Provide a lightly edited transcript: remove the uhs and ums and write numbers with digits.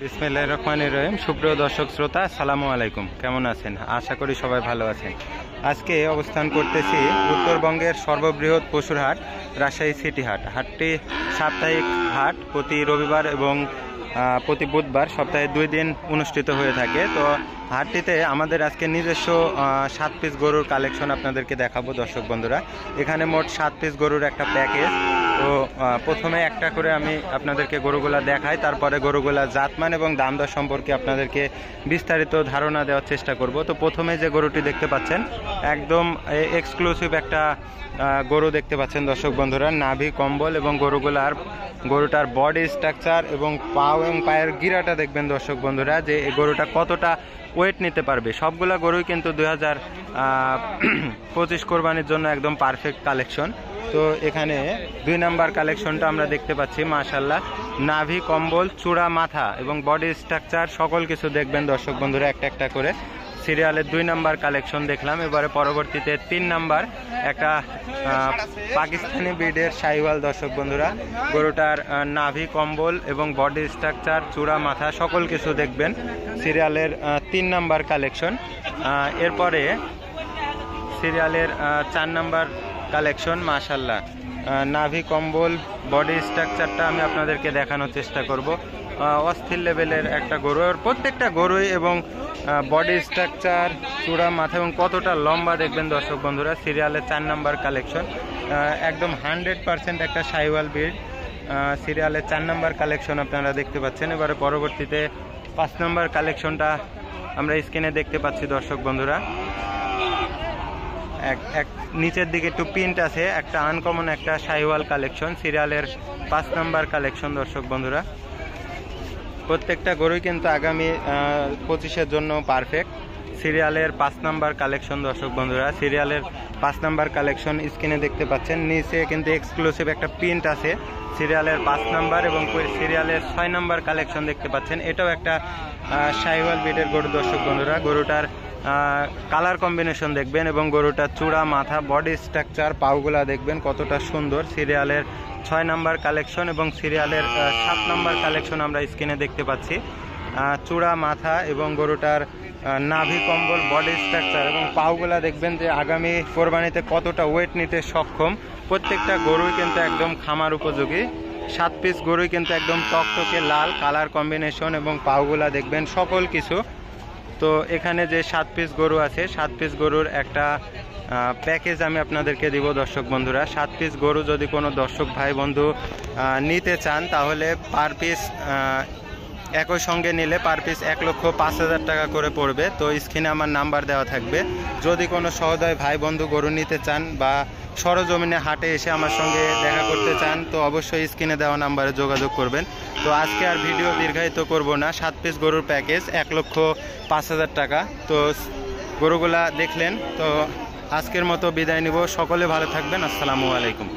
বিসমিল্লাহির রহমানির রহিম। সুপ্রিয় দর্শক শ্রোতা, আসসালামু আলাইকুম। কেমন আছেন? আশা করি সবাই ভালো আছেন। আজকে অবস্থান করতেছি উত্তরবঙ্গের সর্ববৃহৎ পশুর হাট রাজশাহী সিটি হাট। হাটটি সাপ্তাহিক হাট, প্রতি রবিবার এবং প্রতি বুধবার সপ্তাহে 2 দিন অনুষ্ঠিত হয়ে থাকে। তো হাটটিতে আমাদের আজকে নিজস্ব 7 পিস গরুর কালেকশন আপনাদেরকে দেখাবো দর্শক বন্ধুরা। এখানে মোট 7 পিস গরুর একটা প্যাকেজ। তো প্রথমে একটা করে আমি আপনাদেরকে গরুগুলা দেখাই, তারপরে গরুগুলা জাতমান এবং দাম দর সম্পর্কে আপনাদেরকে বিস্তারিত ধারণা দেওয়ার চেষ্টা করব। তো প্রথমে যে গরুটি দেখতে পাচ্ছেন, একদম এক্সক্লুসিভ একটা গরু দেখতে পাচ্ছেন দর্শক বন্ধুরা। নাভি কম্বল এবং গরুটার বডি স্ট্রাকচার এবং পায়ের গিরাটা দেখবেন দর্শক বন্ধুরা, যে এই গরুটা কতটা ওয়েট নিতে পারবে। সবগুলা গরুই কিন্তু 2025 কোরবানির জন্য একদম পারফেক্ট কালেকশন। তো এখানে 2 নাম্বার কালেকশনটা আমরা দেখতে পাচ্ছি। মাশাআল্লাহ, নাভি কম্বল, চূড়া মাথা এবং বডি স্ট্রাকচার সকল কিছু দেখবেন দর্শক বন্ধুরা একটা একটা করে। সিরিয়ালের 2 নাম্বার কালেকশন দেখলাম। এবারে পরবর্তীতে 3 নাম্বার একটা পাকিস্তানি ব্রিডের শাহিওয়াল দর্শক বন্ধুরা। গরুটার নাভি কম্বল এবং বডি স্ট্রাকচার, চূড়া মাথা সকল কিছু দেখবেন সিরিয়ালের 3 নাম্বার কালেকশন। এরপরে সিরিয়ালের 4 নাম্বার কালেকশন। মাশাআল্লাহ, নাভি কম্বল, বডি স্ট্রাকচারটা আমি আপনাদেরকে দেখানোর চেষ্টা করব। অস্থির লেভেলের একটা গরু, আর প্রত্যেকটা গরুই এবং বডি স্ট্রাকচার, চূড়া মাথা এবং কতটা লম্বা দেখবেন দর্শক বন্ধুরা। সিরিয়ালের 4 নাম্বার কালেকশন, একদম 100% একটা শাহিওয়াল ব্রিড। সিরিয়ালের 4 নাম্বার কালেকশন আপনারা দেখতে পাচ্ছেন। এবারে পরবর্তীতে 5 নাম্বার কালেকশনটা আমরা স্ক্রিনে দেখতে পাচ্ছি দর্শক বন্ধুরা। এক নিচের দিকে একটু প্রিন্ট আছে, একটা আনকমন একটা শাহিওয়াল কালেকশন। সিরিয়ালের 5 নাম্বার কালেকশন দর্শক বন্ধুরা। প্রত্যেকটা গরুই কিন্তু আগামী 25-এর জন্য পারফেক্ট। সিরিয়ালের 5 নাম্বার কালেকশন দর্শক বন্ধুরা। সিরিয়ালের 5 নাম্বার কালেকশন স্ক্রিনে দেখতে পাচ্ছেন। নিচে কিন্তু এক্সক্লুসিভ একটা প্রিন্ট আছে সিরিয়ালের 5 নাম্বার, এবং সিরিয়ালের 6 নাম্বার কালেকশন দেখতে পাচ্ছেন। এটাও একটা শাহিওয়াল ব্রিডের গরু দর্শক বন্ধুরা। গরুটার কালার কম্বিনেশন দেখবেন এবং গরুটার চূড়া মাথা, বডি স্ট্রাকচার, পাউগুলা দেখবেন কতটা সুন্দর। সিরিয়ালের 6 নাম্বার কালেকশন এবং সিরিয়ালের 7 নাম্বার কালেকশন আমরা স্ক্রিনে দেখতে পাচ্ছি। চূড়া মাথা এবং গরুটার নাভি কম্বল, বডি স্ট্রাকচার এবং পাউগুলা দেখবেন যে আগামী কোরবানিতে কতটা ওয়েট নিতে সক্ষম। প্রত্যেকটা গরুই কিন্তু একদম খামার উপযোগী। 7 পিস গরুই কিন্তু একদম টকটকে লাল কালার কম্বিনেশন এবং পাউগুলা দেখবেন সকল কিছু। তো এখানে যে 7 পিস গরু আছে, 7 পিস গরুর একটা প্যাকেজ আমি আপনাদেরকে দিব দর্শক বন্ধুরা। 7 পিস গরু যদি কোনো দর্শক ভাই বন্ধু নিতে চান, তাহলে পার পিস একই সঙ্গে নিলে পার পিস 1,05,000 টাকা করে পড়বে। তো স্ক্রিনে আমার নাম্বার দেওয়া থাকবে। যদি কোনো সহোদয় ভাই বন্ধু গরু নিতে চান বা সরজমিনে হাটে এসে আমার সঙ্গে দেখা করতে চান, তো অবশ্যই স্ক্রিনে দেওয়া নাম্বারে যোগাযোগ করবেন। তো আজকে আর ভিডিও দীর্ঘায়িত করব না। 7 পিস গরুর প্যাকেজ 1,05,000 টাকা। তো গরুগুলা দেখলেন। তো আজকের মতো বিদায় নিব। সকলে ভালো থাকবেন। আসসালামু আলাইকুম।